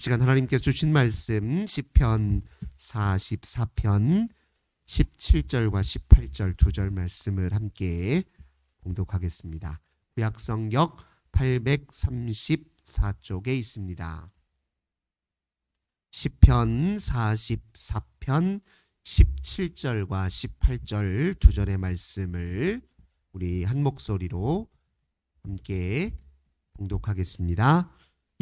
시간 하나님께서 주신 말씀 시편 44편 17절과 18절 두 절 말씀을 함께 봉독하겠습니다. 구약성역 834쪽에 있습니다. 시편 44편 17절과 18절 두 절의 말씀을 우리 한 목소리로 함께 봉독하겠습니다.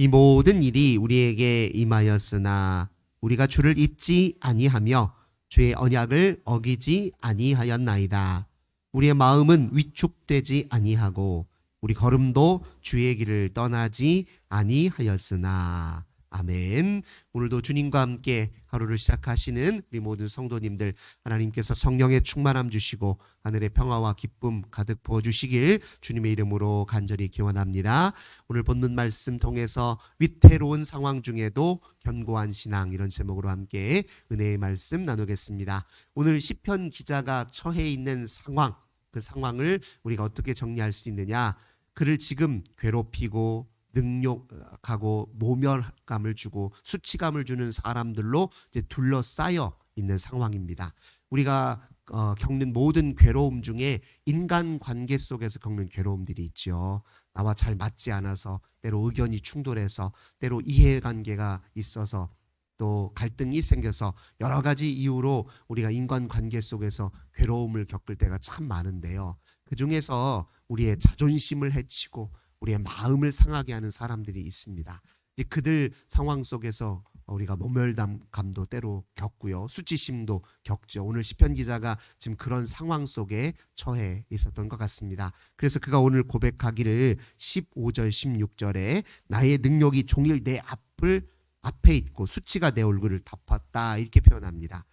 이 모든 일이 우리에게 임하였으나 우리가 주를 잊지 아니하며 주의 언약을 어기지 아니하였나이다. 우리의 마음은 위축되지 아니하고 우리 걸음도 주의 길을 떠나지 아니하였으나. 아멘. 오늘도 주님과 함께 하루를 시작하시는 우리 모든 성도님들, 하나님께서 성령의 충만함 주시고 하늘의 평화와 기쁨 가득 부어주시길 주님의 이름으로 간절히 기원합니다. 오늘 본문 말씀 통해서 위태로운 상황 중에도 견고한 신앙, 이런 제목으로 함께 은혜의 말씀 나누겠습니다. 오늘 시편 기자가 처해 있는 상황, 그 상황을 우리가 어떻게 정리할 수 있느냐? 그를 지금 괴롭히고 능욕하고 모멸감을 주고 수치감을 주는 사람들로 이제 둘러싸여 있는 상황입니다. 우리가 겪는 모든 괴로움 중에 인간관계 속에서 겪는 괴로움들이 있죠. 나와 잘 맞지 않아서, 때로 의견이 충돌해서, 때로 이해관계가 있어서, 또 갈등이 생겨서 여러 가지 이유로 우리가 인간관계 속에서 괴로움을 겪을 때가 참 많은데요. 그 중에서 우리의 자존심을 해치고 우리의 마음을 상하게 하는 사람들이 있습니다. 그들 상황 속에서 우리가 모멸감도 때로 겪고요, 수치심도 겪죠. 오늘 시편 기자가 지금 그런 상황 속에 처해 있었던 것 같습니다. 그래서 그가 오늘 고백하기를 15절 16절에 나의 능력이 종일 내 앞에 있고 수치가 내 얼굴을 덮었다, 이렇게 표현합니다.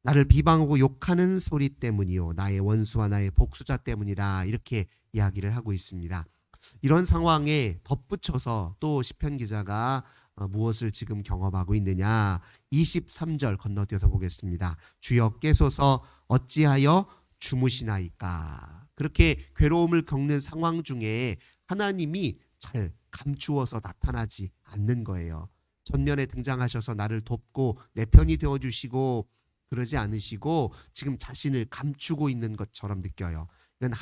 나를 비방하고 욕하는 소리 때문이요 나의 원수와 나의 복수자 때문이다, 이렇게 이야기를 하고 있습니다. 이런 상황에 덧붙여서 또 시편 기자가 무엇을 지금 경험하고 있느냐? 23절 건너뛰어서 보겠습니다. 주여 깨소서 어찌하여 주무시나이까? 그렇게 괴로움을 겪는 상황 중에 하나님이 잘 감추어서 나타나지 않는 거예요. 전면에 등장하셔서 나를 돕고 내 편이 되어주시고 그러지 않으시고 지금 자신을 감추고 있는 것처럼 느껴요. 이건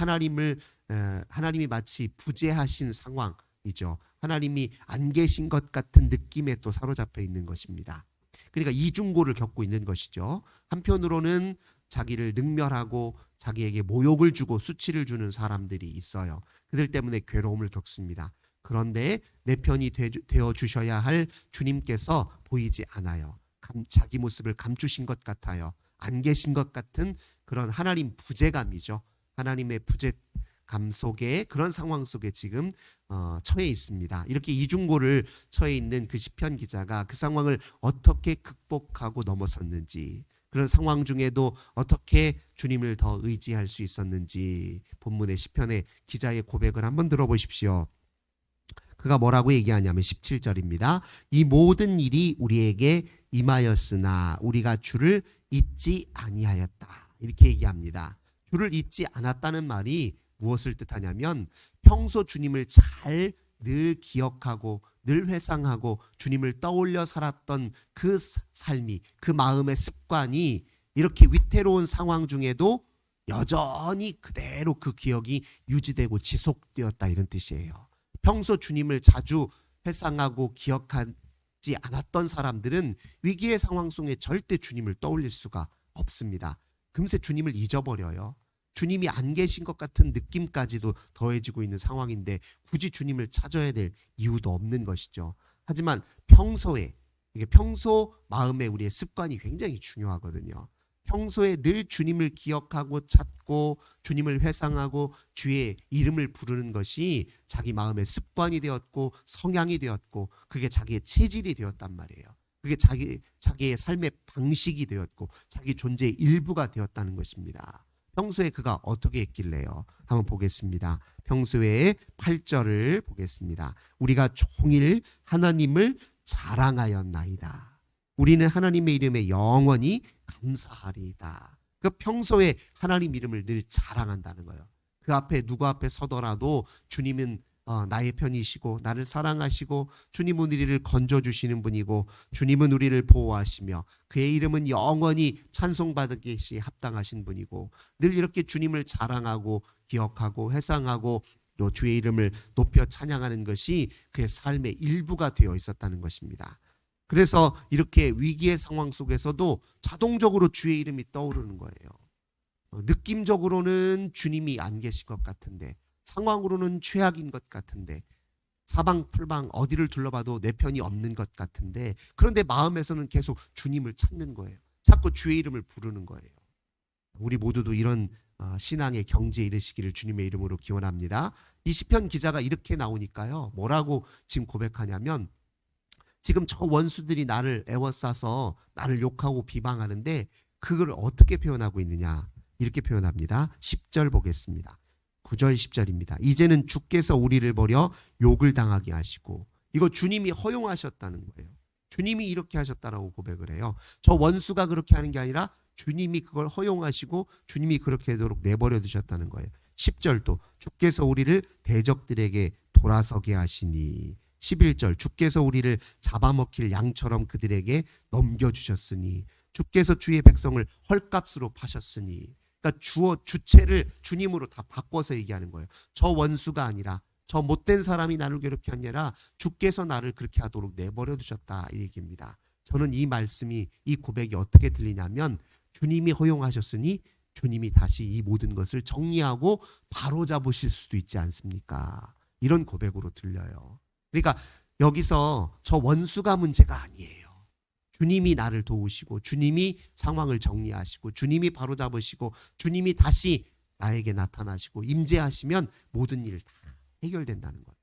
하나님이 마치 부재하신 상황이죠. 하나님이 안 계신 것 같은 느낌에 또 사로잡혀 있는 것입니다. 그러니까 이중고를 겪고 있는 것이죠. 한편으로는 자기를 능멸하고 자기에게 모욕을 주고 수치를 주는 사람들이 있어요. 그들 때문에 괴로움을 겪습니다. 그런데 내 편이 되어 주셔야 할 주님께서 보이지 않아요. 자기 모습을 감추신 것 같아요. 안 계신 것 같은 그런 하나님 부재감이죠. 하나님의 부재감 속에, 그런 상황 속에 지금 처해 있습니다. 이렇게 이중고를 처해 있는 그 시편 기자가 그 상황을 어떻게 극복하고 넘어섰는지, 그런 상황 중에도 어떻게 주님을 더 의지할 수 있었는지 본문의 시편의 기자의 고백을 한번 들어보십시오. 그가 뭐라고 얘기하냐면 17절입니다. 이 모든 일이 우리에게 임하였으나 우리가 주를 잊지 아니하였다, 이렇게 얘기합니다. 주를 잊지 않았다는 말이 무엇을 뜻하냐면 평소 주님을 잘 늘 기억하고 늘 회상하고 주님을 떠올려 살았던 그 삶이, 그 마음의 습관이 이렇게 위태로운 상황 중에도 여전히 그대로 그 기억이 유지되고 지속되었다, 이런 뜻이에요. 평소 주님을 자주 회상하고 기억하지 않았던 사람들은 위기의 상황 속에 절대 주님을 떠올릴 수가 없습니다. 금세 주님을 잊어버려요. 주님이 안 계신 것 같은 느낌까지도 더해지고 있는 상황인데 굳이 주님을 찾아야 될 이유도 없는 것이죠. 하지만 평소에, 이게 평소 마음의 우리의 습관이 굉장히 중요하거든요. 평소에 늘 주님을 기억하고 찾고 주님을 회상하고 주의 이름을 부르는 것이 자기 마음의 습관이 되었고 성향이 되었고 그게 자기의 체질이 되었단 말이에요. 그게 자기의 삶의 방식이 되었고 자기 존재의 일부가 되었다는 것입니다. 평소에 그가 어떻게 했길래요? 한번 보겠습니다. 평소에 8절을 보겠습니다. 우리가 종일 하나님을 자랑하였나이다. 우리는 하나님의 이름에 영원히 감사하리이다. 그 평소에 하나님 이름을 늘 자랑한다는 거예요. 그 앞에 누구 앞에 서더라도 주님은 나의 편이시고 나를 사랑하시고 주님은 우리를 건져주시는 분이고 주님은 우리를 보호하시며 그의 이름은 영원히 찬송받기에 합당하신 분이고 늘 이렇게 주님을 자랑하고 기억하고 회상하고 또 주의 이름을 높여 찬양하는 것이 그의 삶의 일부가 되어 있었다는 것입니다. 그래서 이렇게 위기의 상황 속에서도 자동적으로 주의 이름이 떠오르는 거예요. 느낌적으로는 주님이 안 계신 것 같은데 상황으로는 최악인 것 같은데 사방풀방 어디를 둘러봐도 내 편이 없는 것 같은데 그런데 마음에서는 계속 주님을 찾는 거예요. 자꾸 주의 이름을 부르는 거예요. 우리 모두도 이런 신앙의 경지에 이르시기를 주님의 이름으로 기원합니다. 이 시편 기자가 이렇게 나오니까요. 뭐라고 지금 고백하냐면 지금 저 원수들이 나를 애워싸서 나를 욕하고 비방하는데 그걸 어떻게 표현하고 있느냐 이렇게 표현합니다. 10절 보겠습니다. 9절 10절입니다. 이제는 주께서 우리를 버려 욕을 당하게 하시고 이거 주님이 허용하셨다는 거예요. 주님이 이렇게 하셨다라고 고백을 해요. 저 원수가 그렇게 하는 게 아니라 주님이 그걸 허용하시고 주님이 그렇게 하도록 내버려 두셨다는 거예요. 10절도 주께서 우리를 대적들에게 돌아서게 하시니 11절 주께서 우리를 잡아먹힐 양처럼 그들에게 넘겨주셨으니 주께서 주의 백성을 헐값으로 파셨으니 그러니까 주체를 주님으로 다 바꿔서 얘기하는 거예요. 저 원수가 아니라 저 못된 사람이 나를 그렇게 한 게 아니라 주께서 나를 그렇게 하도록 내버려 두셨다 이 얘기입니다. 저는 이 말씀이 이 고백이 어떻게 들리냐면 주님이 허용하셨으니 주님이 다시 이 모든 것을 정리하고 바로잡으실 수도 있지 않습니까? 이런 고백으로 들려요. 그러니까 여기서 저 원수가 문제가 아니에요. 주님이 나를 도우시고 주님이 상황을 정리하시고 주님이 바로잡으시고 주님이 다시 나에게 나타나시고 임재하시면 모든 일 다 해결된다는 거예요.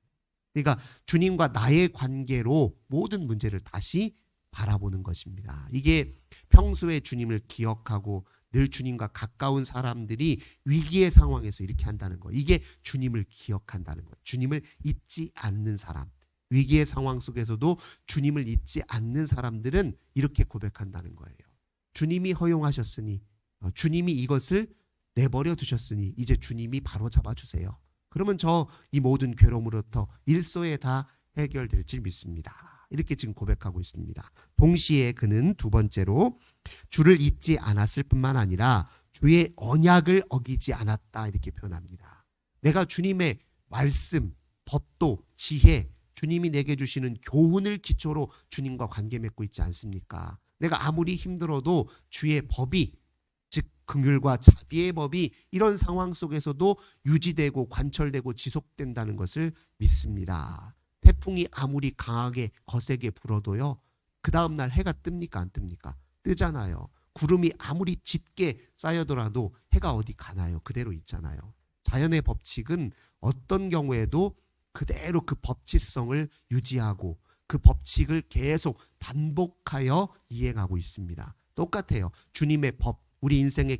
그러니까 주님과 나의 관계로 모든 문제를 다시 바라보는 것입니다. 이게 평소에 주님을 기억하고 늘 주님과 가까운 사람들이 위기의 상황에서 이렇게 한다는 거예요. 이게 주님을 기억한다는 거예요. 주님을 잊지 않는 사람. 위기의 상황 속에서도 주님을 잊지 않는 사람들은 이렇게 고백한다는 거예요. 주님이 허용하셨으니 주님이 이것을 내버려 두셨으니 이제 주님이 바로 잡아주세요. 그러면 저 이 모든 괴로움으로부터 일소에 다 해결될 줄 믿습니다. 이렇게 지금 고백하고 있습니다. 동시에 그는 두 번째로 주를 잊지 않았을 뿐만 아니라 주의 언약을 어기지 않았다 이렇게 표현합니다. 내가 주님의 말씀, 법도, 지혜, 주님이 내게 주시는 교훈을 기초로 주님과 관계 맺고 있지 않습니까? 내가 아무리 힘들어도 주의 법이 즉 긍휼과 자비의 법이 이런 상황 속에서도 유지되고 관철되고 지속된다는 것을 믿습니다. 태풍이 아무리 강하게 거세게 불어도요. 그 다음날 해가 뜹니까 안 뜹니까? 뜨잖아요. 구름이 아무리 짙게 쌓여더라도 해가 어디 가나요? 그대로 있잖아요. 자연의 법칙은 어떤 경우에도 그대로 그 법칙성을 유지하고 그 법칙을 계속 반복하여 이행하고 있습니다. 똑같아요. 주님의 법, 우리 인생에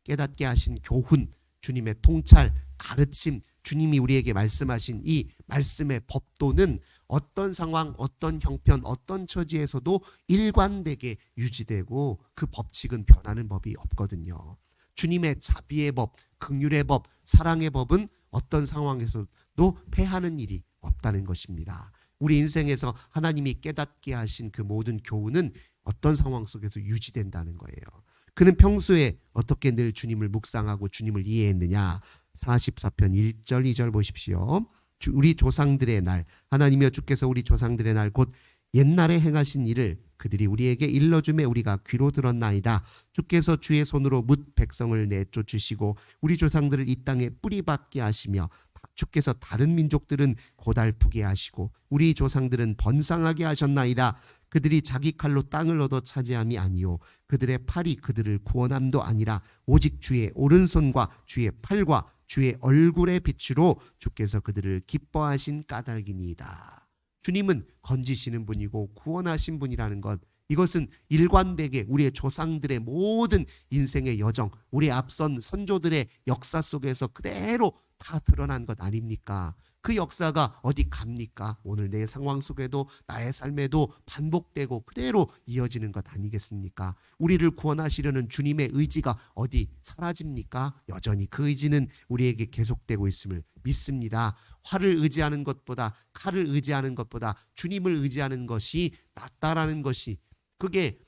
깨닫게 하신 교훈, 주님의 통찰, 가르침, 주님이 우리에게 말씀하신 이 말씀의 법도는 어떤 상황, 어떤 형편, 어떤 처지에서도 일관되게 유지되고 그 법칙은 변하는 법이 없거든요. 주님의 자비의 법, 긍휼의 법, 사랑의 법은 어떤 상황에서도 패하는 일이 없다는 것입니다. 우리 인생에서 하나님이 깨닫게 하신 그 모든 교훈은 어떤 상황 속에서 유지된다는 거예요. 그는 평소에 어떻게 늘 주님을 묵상하고 주님을 이해했느냐? 44편 1절 2절 보십시오. 우리 조상들의 날, 하나님이여 주께서 우리 조상들의 날 곧 옛날에 행하신 일을 그들이 우리에게 일러주매 우리가 귀로 들었나이다. 주께서 주의 손으로 뭇 백성을 내쫓으시고 우리 조상들을 이 땅에 뿌리박게 하시며 주께서 다른 민족들은 고달프게 하시고 우리 조상들은 번성하게 하셨나이다. 그들이 자기 칼로 땅을 얻어 차지함이 아니요 그들의 팔이 그들을 구원함도 아니라 오직 주의 오른손과 주의 팔과 주의 얼굴의 빛으로 주께서 그들을 기뻐하신 까닭이니이다. 주님은 건지시는 분이고 구원하신 분이라는 것, 이것은 일관되게 우리의 조상들의 모든 인생의 여정, 우리 앞선 선조들의 역사 속에서 그대로 다 드러난 것 아닙니까? 그 역사가 어디 갑니까? 오늘 내 상황 속에도 나의 삶에도 반복되고 그대로 이어지는 것 아니겠습니까? 우리를 구원하시려는 주님의 의지가 어디 사라집니까? 여전히 그 의지는 우리에게 계속되고 있음을 믿습니다. 활을 의지하는 것보다, 칼을 의지하는 것보다 주님을 의지하는 것이 낫다라는 것이, 그게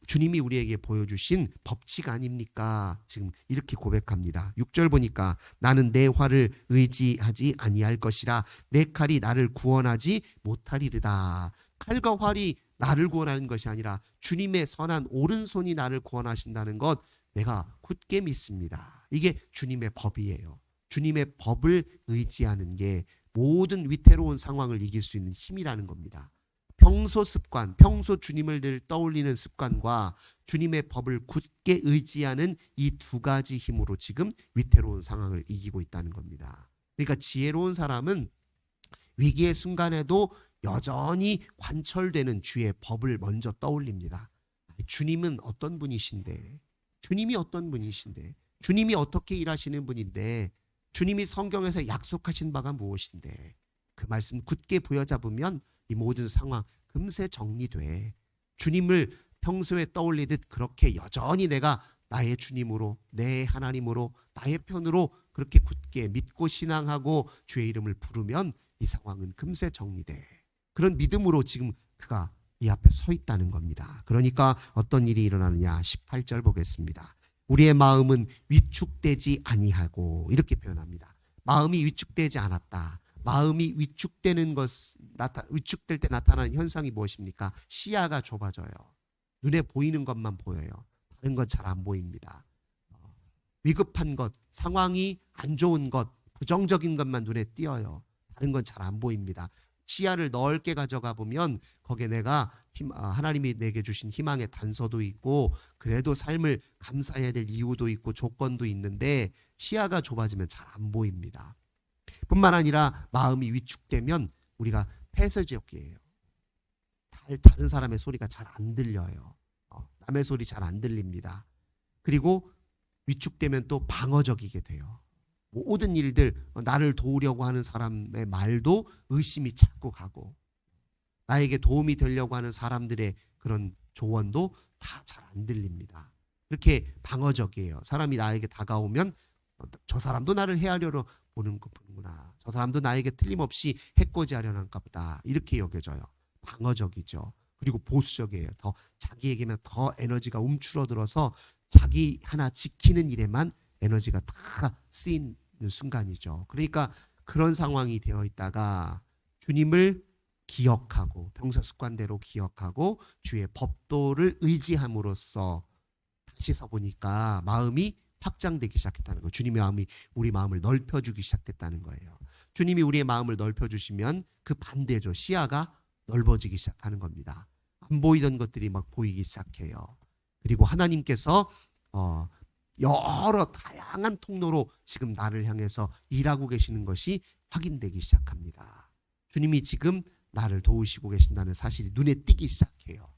주님이 우리에게 보여주신 법칙 아닙니까? 지금 이렇게 고백합니다. 6절 보니까 나는 내 활을 의지하지 아니할 것이라 내 칼이 나를 구원하지 못하리르다. 칼과 활이 나를 구원하는 것이 아니라 주님의 선한 오른손이 나를 구원하신다는 것, 내가 굳게 믿습니다. 이게 주님의 법이에요. 주님의 법을 의지하는 게 모든 위태로운 상황을 이길 수 있는 힘이라는 겁니다. 평소 습관, 평소 주님을 늘 떠올리는 습관과 주님의 법을 굳게 의지하는 이 두 가지 힘으로 지금 위태로운 상황을 이기고 있다는 겁니다. 그러니까 지혜로운 사람은 위기의 순간에도 여전히 관철되는 주의 법을 먼저 떠올립니다. 주님은 어떤 분이신데, 주님이 어떤 분이신데, 주님이 어떻게 일하시는 분인데, 주님이 성경에서 약속하신 바가 무엇인데, 그 말씀 굳게 부여잡으면 이 모든 상황 금세 정리돼. 주님을 평소에 떠올리듯 그렇게 여전히 내가 나의 주님으로, 내 하나님으로, 나의 편으로 그렇게 굳게 믿고 신앙하고 주의 이름을 부르면 이 상황은 금세 정리돼. 그런 믿음으로 지금 그가 이 앞에 서 있다는 겁니다. 그러니까 어떤 일이 일어나느냐, 18절 보겠습니다. 우리의 마음은 위축되지 아니하고, 이렇게 표현합니다. 마음이 위축되지 않았다. 마음이 위축되는 위축될 때 나타나는 현상이 무엇입니까? 시야가 좁아져요. 눈에 보이는 것만 보여요. 다른 건 잘 안 보입니다. 위급한 것, 상황이 안 좋은 것, 부정적인 것만 눈에 띄어요. 다른 건 잘 안 보입니다. 시야를 넓게 가져가 보면 거기에 내가 하나님이 내게 주신 희망의 단서도 있고, 그래도 삶을 감사해야 될 이유도 있고 조건도 있는데, 시야가 좁아지면 잘 안 보입니다. 뿐만 아니라 마음이 위축되면 우리가 폐쇄적이에요. 다른 사람의 소리가 잘 안 들려요. 남의 소리 잘 안 들립니다. 그리고 위축되면 또 방어적이게 돼요. 모든 일들, 나를 도우려고 하는 사람의 말도 의심이 자꾸 가고, 나에게 도움이 되려고 하는 사람들의 그런 조언도 다 잘 안 들립니다. 이렇게 방어적이에요. 사람이 나에게 다가오면 저 사람도 나를 해하려고 보는구나. 저 사람도 나에게 틀림없이 해코지하려는가 보다. 이렇게 여겨져요. 방어적이죠. 그리고 보수적이에요. 더 자기에게만 더 에너지가 움츠러들어서 자기 하나 지키는 일에만 에너지가 다 쓰이는 순간이죠. 그러니까 그런 상황이 되어 있다가 주님을 기억하고, 평소 습관대로 기억하고 주의 법도를 의지함으로써 다시 서보니까 마음이 확장되기 시작했다는 거예요. 주님의 마음이 우리 마음을 넓혀주기 시작했다는 거예요. 주님이 우리의 마음을 넓혀주시면 그 반대죠. 시야가 넓어지기 시작하는 겁니다. 안 보이던 것들이 막 보이기 시작해요. 그리고 하나님께서 여러 다양한 통로로 지금 나를 향해서 일하고 계시는 것이 확인되기 시작합니다. 주님이 지금 나를 도우시고 계신다는 사실이 눈에 띄기 시작해요.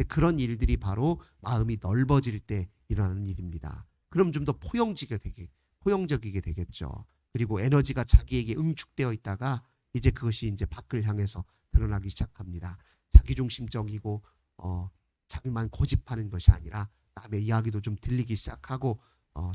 그런 일들이 바로 마음이 넓어질 때 일어나는 일입니다. 그럼 좀 더 포용적이게 되겠죠. 그리고 에너지가 자기에게 응축되어 있다가 이제 그것이 이제 밖을 향해서 드러나기 시작합니다. 자기중심적이고 자기만 고집하는 것이 아니라 남의 이야기도 좀 들리기 시작하고,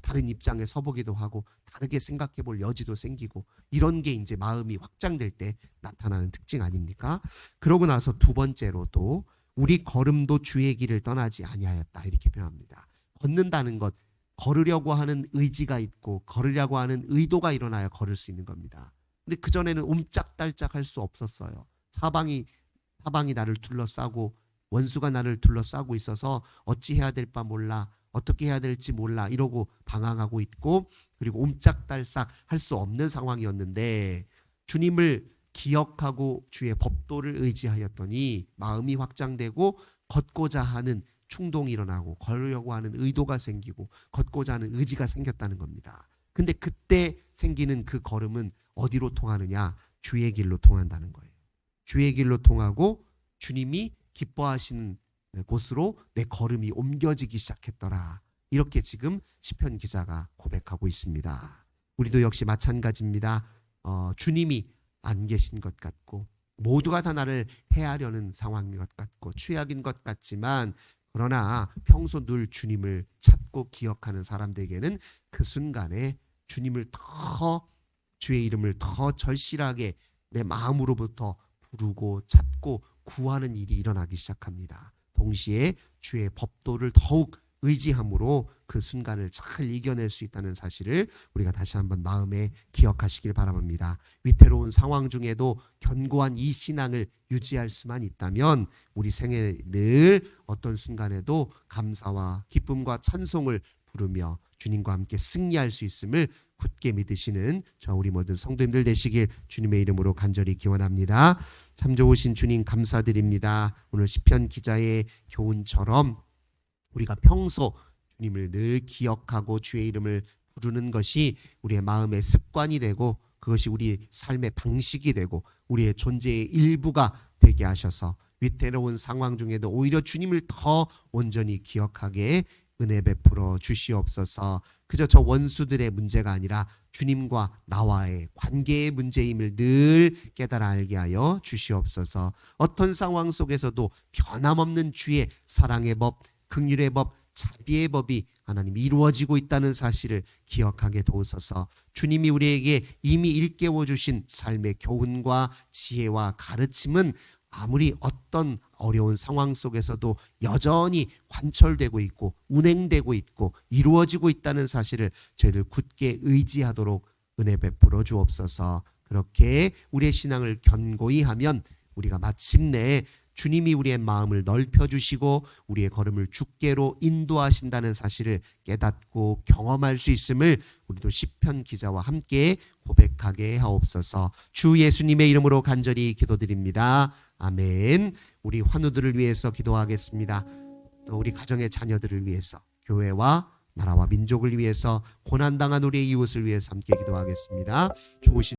다른 입장에 서보기도 하고, 다르게 생각해 볼 여지도 생기고, 이런 게 이제 마음이 확장될 때 나타나는 특징 아닙니까? 그러고 나서 두 번째로 또 우리 걸음도 주의 길을 떠나지 아니하였다, 이렇게 표현합니다. 걷는다는 것, 걸으려고 하는 의지가 있고 걸으려고 하는 의도가 일어나야 걸을 수 있는 겁니다. 근데 그전에는 옴짝달짝 할 수 없었어요. 사방이 나를 둘러싸고 원수가 나를 둘러싸고 있어서 어찌해야 될 바 몰라, 어떻게 해야 될지 몰라 이러고 방황하고 있고, 그리고 옴짝달싹 할 수 없는 상황이었는데 주님을 기억하고 주의 법도를 의지하였더니 마음이 확장되고 걷고자 하는 충동이 일어나고 걸으려고 하는 의도가 생기고 걷고자 하는 의지가 생겼다는 겁니다. 근데 그때 생기는 그 걸음은 어디로 통하느냐? 주의 길로 통한다는 거예요. 주의 길로 통하고 주님이 기뻐하시는 곳으로 내 걸음이 옮겨지기 시작했더라. 이렇게 지금 시편 기자가 고백하고 있습니다. 우리도 역시 마찬가지입니다. 주님이 안 계신 것 같고 모두가 다 나를 해하려는 상황인 것 같고 최악인 것 같지만, 그러나 평소 늘 주님을 찾고 기억하는 사람들에게는 그 순간에 주님을 더 주의 이름을 더 절실하게 내 마음으로부터 부르고 찾고 구하는 일이 일어나기 시작합니다. 동시에 주의 법도를 더욱 의지함으로 그 순간을 잘 이겨낼 수 있다는 사실을 우리가 다시 한번 마음에 기억하시길 바랍니다. 위태로운 상황 중에도 견고한 이 신앙을 유지할 수만 있다면 우리 생에 늘 어떤 순간에도 감사와 기쁨과 찬송을 부르며 주님과 함께 승리할 수 있음을 굳게 믿으시는 저 우리 모든 성도님들 되시길 주님의 이름으로 간절히 기원합니다. 참 좋으신 주님 감사드립니다. 오늘 시편 기자의 교훈처럼 우리가 평소 주님을 늘 기억하고 주의 이름을 부르는 것이 우리의 마음의 습관이 되고 그것이 우리 삶의 방식이 되고 우리의 존재의 일부가 되게 하셔서 위태로운 상황 중에도 오히려 주님을 더 온전히 기억하게 은혜 베풀어 주시옵소서. 그저 저 원수들의 문제가 아니라 주님과 나와의 관계의 문제임을 늘 깨달아 알게 하여 주시옵소서. 어떤 상황 속에서도 변함없는 주의 사랑의 법, 긍휼의 법, 자비의 법이 하나님 이루어지고 있다는 사실을 기억하게 도우소서. 주님이 우리에게 이미 일깨워 주신 삶의 교훈과 지혜와 가르침은 아무리 어떤 어려운 상황 속에서도 여전히 관철되고 있고 운행되고 있고 이루어지고 있다는 사실을 저희들 굳게 의지하도록 은혜 베풀어 주옵소서. 그렇게 우리의 신앙을 견고히 하면 우리가 마침내 주님이 우리의 마음을 넓혀주시고 우리의 걸음을 주께로 인도하신다는 사실을 깨닫고 경험할 수 있음을 우리도 시편 기자와 함께 고백하게 하옵소서. 주 예수님의 이름으로 간절히 기도드립니다. 아멘. 우리 환우들을 위해서 기도하겠습니다. 또 우리 가정의 자녀들을 위해서, 교회와 나라와 민족을 위해서, 고난당한 우리의 이웃을 위해서 함께 기도하겠습니다. 좋으신